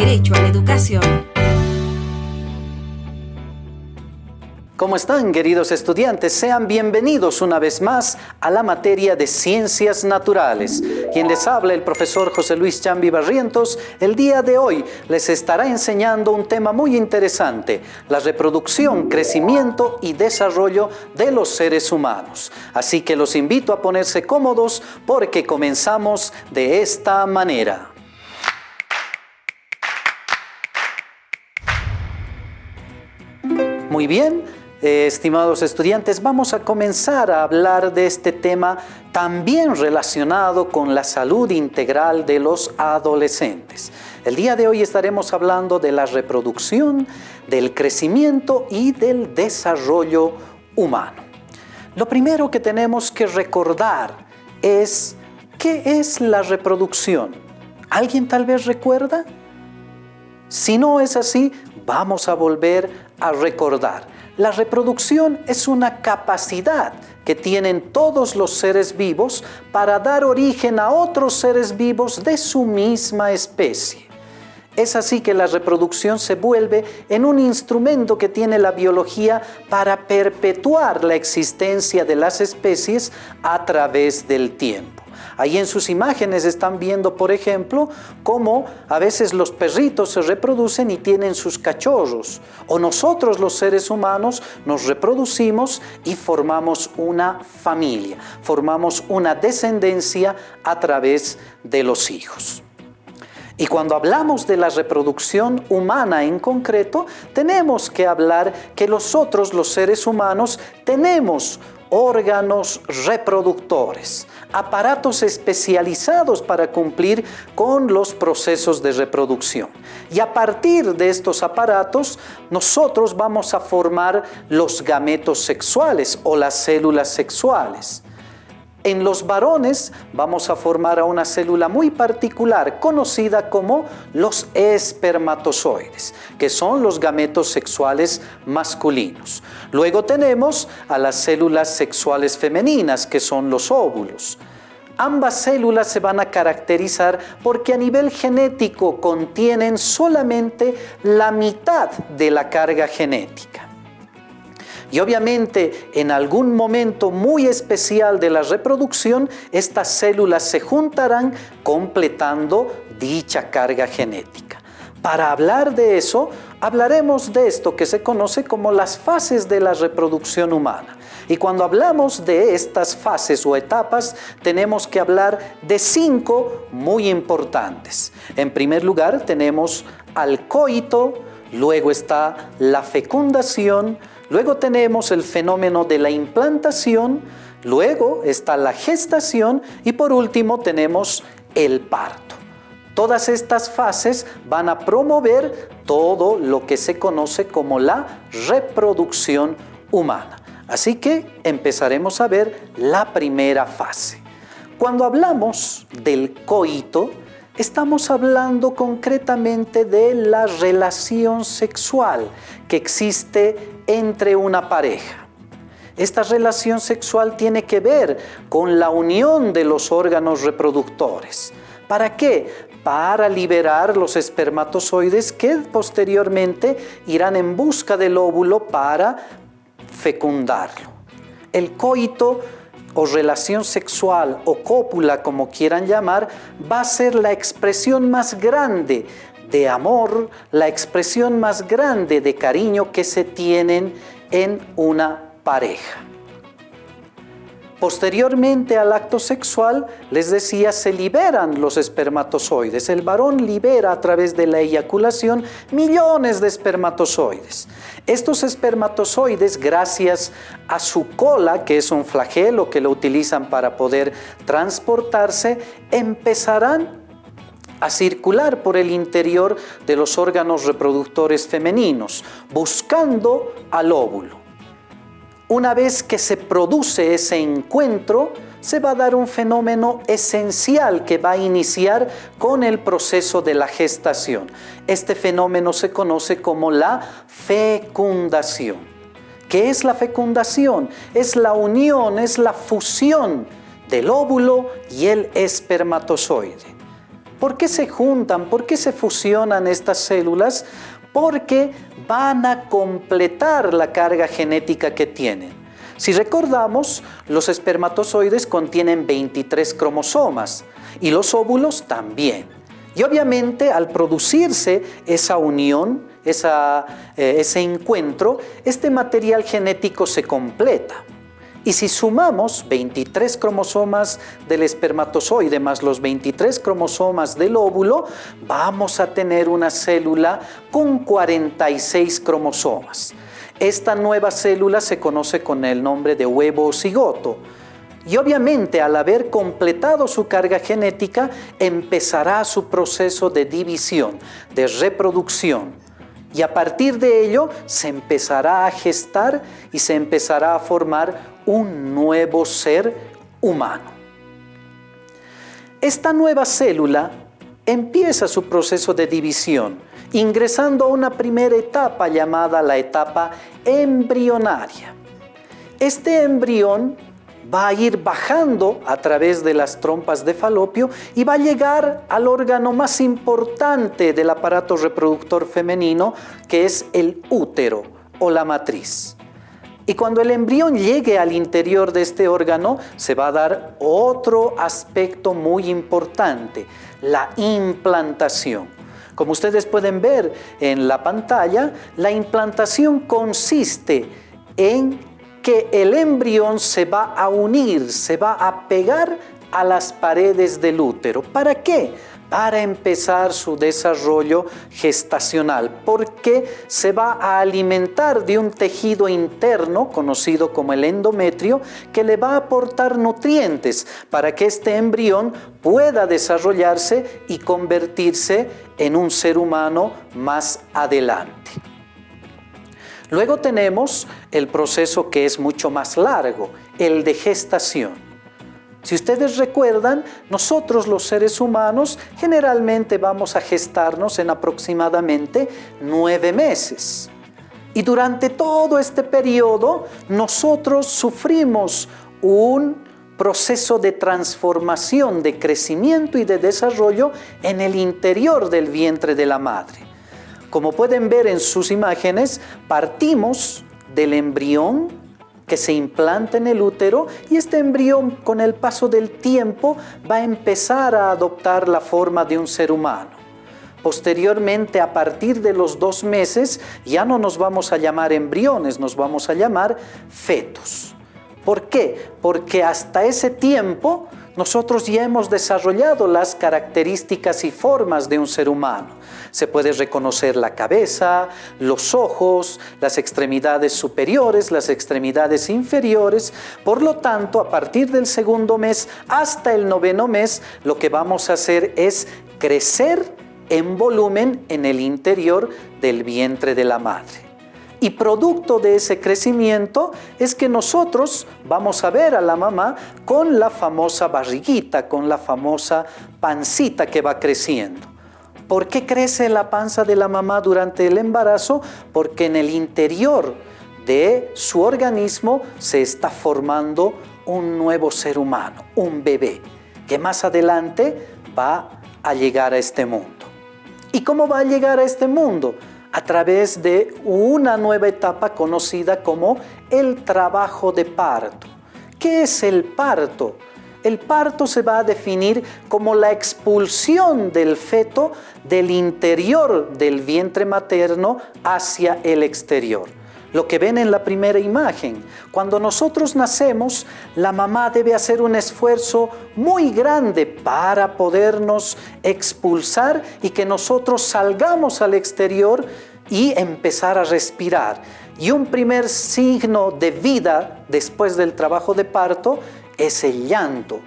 derecho a la educación. ¿Cómo están, queridos estudiantes? Sean bienvenidos una vez más a la materia de Ciencias Naturales. Quien les habla, el profesor José Luis Chambi Barrientos, el día de hoy les estará enseñando un tema muy interesante: la reproducción, crecimiento y desarrollo de los seres humanos. Así que los invito a ponerse cómodos porque comenzamos de esta manera. Muy bien. Estimados estudiantes, vamos a comenzar a hablar de este tema también relacionado con la salud integral de los adolescentes. El día de hoy estaremos hablando de la reproducción, del crecimiento y del desarrollo humano. Lo primero que tenemos que recordar es ¿qué es la reproducción? ¿Alguien tal vez recuerda? Si no es así, vamos a volver a recordar. La reproducción es una capacidad que tienen todos los seres vivos para dar origen a otros seres vivos de su misma especie. Es así que la reproducción se vuelve en un instrumento que tiene la biología para perpetuar la existencia de las especies a través del tiempo. Ahí en sus imágenes están viendo, por ejemplo, cómo a veces los perritos se reproducen y tienen sus cachorros. O nosotros, los seres humanos, nos reproducimos y formamos una familia, formamos una descendencia a través de los hijos. Y cuando hablamos de la reproducción humana en concreto, tenemos que hablar que nosotros, los seres humanos, tenemos órganos reproductores, aparatos especializados para cumplir con los procesos de reproducción. Y a partir de estos aparatos, nosotros vamos a formar los gametos sexuales o las células sexuales. En los varones vamos a formar a una célula muy particular conocida como los espermatozoides, que son los gametos sexuales masculinos. Luego tenemos a las células sexuales femeninas, que son los óvulos. Ambas células se van a caracterizar porque a nivel genético contienen solamente la mitad de la carga genética. Y obviamente en algún momento muy especial de la reproducción, estas células se juntarán completando dicha carga genética. Para hablar de eso, hablaremos de esto que se conoce como las fases de la reproducción humana. Y cuando hablamos de estas fases o etapas, tenemos que hablar de 5 muy importantes. En primer lugar, tenemos al coito, luego está la fecundación, luego tenemos el fenómeno de la implantación, luego está la gestación y por último tenemos el parto. Todas estas fases van a promover todo lo que se conoce como la reproducción humana. Así que empezaremos a ver la primera fase. Cuando hablamos del coito, estamos hablando concretamente de la relación sexual que existe entre una pareja. Esta relación sexual tiene que ver con la unión de los órganos reproductores. ¿Para qué? Para liberar los espermatozoides que posteriormente irán en busca del óvulo para fecundarlo. El coito o relación sexual o cópula, como quieran llamar, va a ser la expresión más grande de amor, la expresión más grande de cariño que se tienen en una pareja. Posteriormente al acto sexual, les decía, se liberan los espermatozoides. El varón libera a través de la eyaculación millones de espermatozoides. Estos espermatozoides, gracias a su cola, que es un flagelo que lo utilizan para poder transportarse, empezarán a circular por el interior de los órganos reproductores femeninos, buscando al óvulo. Una vez que se produce ese encuentro, se va a dar un fenómeno esencial que va a iniciar con el proceso de la gestación. Este fenómeno se conoce como la fecundación. ¿Qué es la fecundación? Es la unión, es la fusión del óvulo y el espermatozoide. ¿Por qué se juntan? ¿Por qué se fusionan estas células? Porque van a completar la carga genética que tienen. Si recordamos, los espermatozoides contienen 23 cromosomas y los óvulos también. Y obviamente al producirse esa unión, ese encuentro, este material genético se completa. Y si sumamos 23 cromosomas del espermatozoide más los 23 cromosomas del óvulo, vamos a tener una célula con 46 cromosomas. Esta nueva célula se conoce con el nombre de huevo o cigoto. Y obviamente al haber completado su carga genética, empezará su proceso de división, de reproducción. Y a partir de ello se empezará a gestar y se empezará a formar un nuevo ser humano. Esta nueva célula empieza su proceso de división, ingresando a una primera etapa llamada la etapa embrionaria. Este embrión va a ir bajando a través de las trompas de Falopio y va a llegar al órgano más importante del aparato reproductor femenino, que es el útero o la matriz. Y cuando el embrión llegue al interior de este órgano, se va a dar otro aspecto muy importante, la implantación. Como ustedes pueden ver en la pantalla, la implantación consiste en que el embrión se va a unir, se va a pegar a las paredes del útero. ¿Para qué? Para empezar su desarrollo gestacional, porque se va a alimentar de un tejido interno, conocido como el endometrio, que le va a aportar nutrientes para que este embrión pueda desarrollarse y convertirse en un ser humano más adelante. Luego tenemos el proceso que es mucho más largo, el de gestación. Si ustedes recuerdan, nosotros los seres humanos generalmente vamos a gestarnos en aproximadamente 9 meses. Y durante todo este periodo nosotros sufrimos un proceso de transformación, de crecimiento y de desarrollo en el interior del vientre de la madre. Como pueden ver en sus imágenes, partimos del embrión que se implanta en el útero y este embrión con el paso del tiempo va a empezar a adoptar la forma de un ser humano. Posteriormente, a partir de los 2 meses, ya no nos vamos a llamar embriones, nos vamos a llamar fetos. ¿Por qué? Porque hasta ese tiempo nosotros ya hemos desarrollado las características y formas de un ser humano. Se puede reconocer la cabeza, los ojos, las extremidades superiores, las extremidades inferiores. Por lo tanto, a partir del 2º mes hasta el 9º mes, lo que vamos a hacer es crecer en volumen en el interior del vientre de la madre. Y producto de ese crecimiento es que nosotros vamos a ver a la mamá con la famosa barriguita, con la famosa pancita que va creciendo. ¿Por qué crece la panza de la mamá durante el embarazo? Porque en el interior de su organismo se está formando un nuevo ser humano, un bebé, que más adelante va a llegar a este mundo. ¿Y cómo va a llegar a este mundo? A través de una nueva etapa conocida como el trabajo de parto. ¿Qué es el parto? El parto se va a definir como la expulsión del feto del interior del vientre materno hacia el exterior. Lo que ven en la primera imagen, cuando nosotros nacemos, la mamá debe hacer un esfuerzo muy grande para podernos expulsar y que nosotros salgamos al exterior y empezar a respirar. Y un primer signo de vida después del trabajo de parto es el llanto.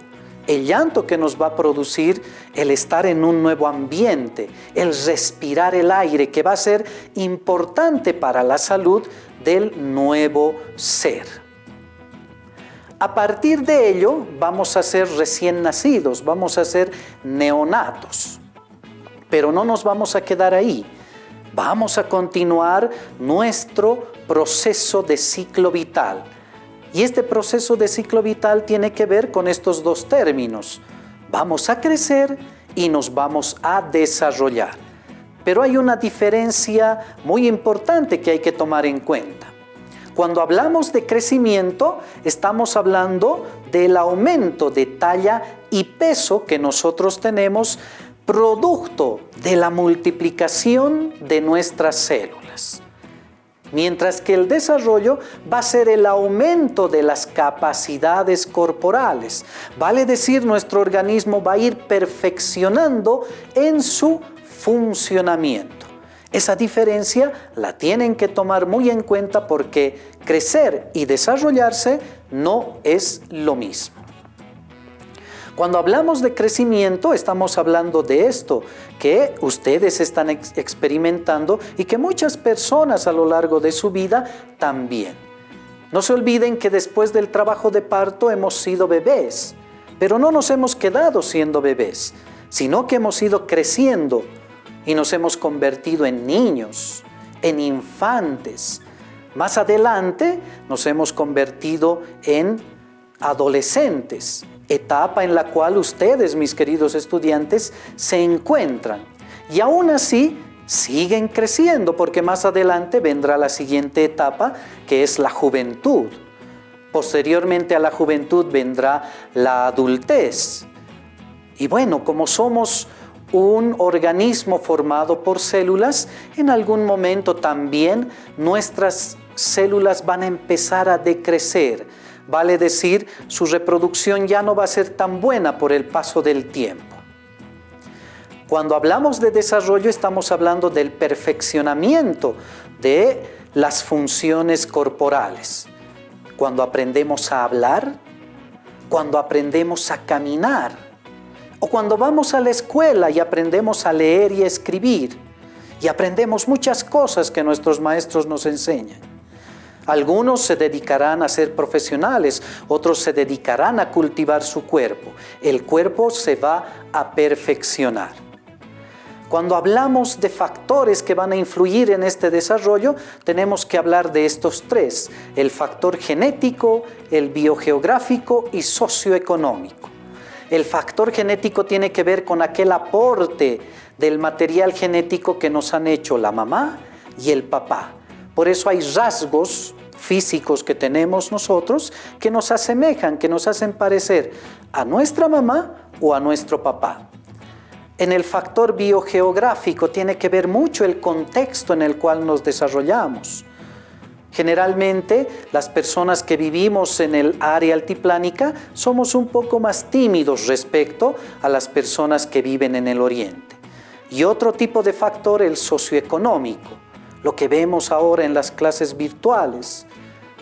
El llanto que nos va a producir el estar en un nuevo ambiente, el respirar el aire, que va a ser importante para la salud del nuevo ser. A partir de ello vamos a ser recién nacidos, vamos a ser neonatos. Pero no nos vamos a quedar ahí. Vamos a continuar nuestro proceso de ciclo vital. Y este proceso de ciclo vital tiene que ver con estos 2 términos. Vamos a crecer y nos vamos a desarrollar. Pero hay una diferencia muy importante que hay que tomar en cuenta. Cuando hablamos de crecimiento, estamos hablando del aumento de talla y peso que nosotros tenemos producto de la multiplicación de nuestras células. Mientras que el desarrollo va a ser el aumento de las capacidades corporales. Vale decir, nuestro organismo va a ir perfeccionando en su funcionamiento. Esa diferencia la tienen que tomar muy en cuenta porque crecer y desarrollarse no es lo mismo. Cuando hablamos de crecimiento, estamos hablando de esto que ustedes están experimentando y que muchas personas a lo largo de su vida también. No se olviden que después del trabajo de parto hemos sido bebés, pero no nos hemos quedado siendo bebés, sino que hemos ido creciendo y nos hemos convertido en niños, en infantes. Más adelante nos hemos convertido en adolescentes, etapa en la cual ustedes, mis queridos estudiantes, se encuentran. Y aún así siguen creciendo porque más adelante vendrá la siguiente etapa, que es la juventud. Posteriormente a la juventud vendrá la adultez. Y bueno, como somos un organismo formado por células, en algún momento también nuestras células van a empezar a decrecer. Vale decir, su reproducción ya no va a ser tan buena por el paso del tiempo. Cuando hablamos de desarrollo, estamos hablando del perfeccionamiento de las funciones corporales. Cuando aprendemos a hablar, cuando aprendemos a caminar, o cuando vamos a la escuela y aprendemos a leer y a escribir, y aprendemos muchas cosas que nuestros maestros nos enseñan. Algunos se dedicarán a ser profesionales, otros se dedicarán a cultivar su cuerpo. El cuerpo se va a perfeccionar. Cuando hablamos de factores que van a influir en este desarrollo, tenemos que hablar de estos tres: el factor genético, el biogeográfico y socioeconómico. El factor genético tiene que ver con aquel aporte del material genético que nos han hecho la mamá y el papá. Por eso hay rasgos físicos que tenemos nosotros que nos asemejan, que nos hacen parecer a nuestra mamá o a nuestro papá. En el factor biogeográfico tiene que ver mucho el contexto en el cual nos desarrollamos. Generalmente, las personas que vivimos en el área altiplánica somos un poco más tímidos respecto a las personas que viven en el oriente. Y otro tipo de factor, el socioeconómico. Lo que vemos ahora en las clases virtuales,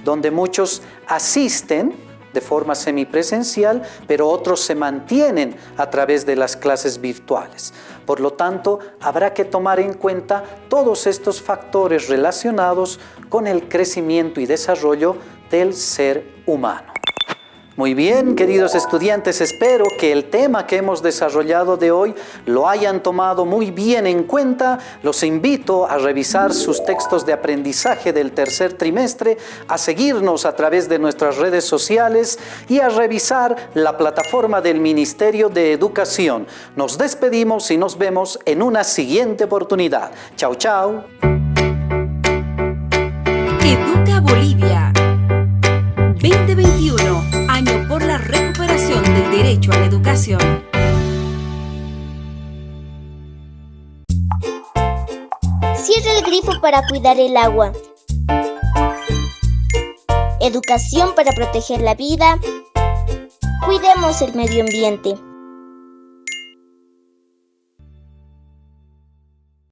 donde muchos asisten de forma semipresencial, pero otros se mantienen a través de las clases virtuales. Por lo tanto, habrá que tomar en cuenta todos estos factores relacionados con el crecimiento y desarrollo del ser humano. Muy bien, queridos estudiantes, espero que el tema que hemos desarrollado de hoy lo hayan tomado muy bien en cuenta. Los invito a revisar sus textos de aprendizaje del tercer trimestre, a seguirnos a través de nuestras redes sociales y a revisar la plataforma del Ministerio de Educación. Nos despedimos y nos vemos en una siguiente oportunidad. Chao, chao. Educa Bolivia 2021, año por la recuperación del derecho a la educación. Cierra el grifo para cuidar el agua. Educación para proteger la vida. Cuidemos el medio ambiente.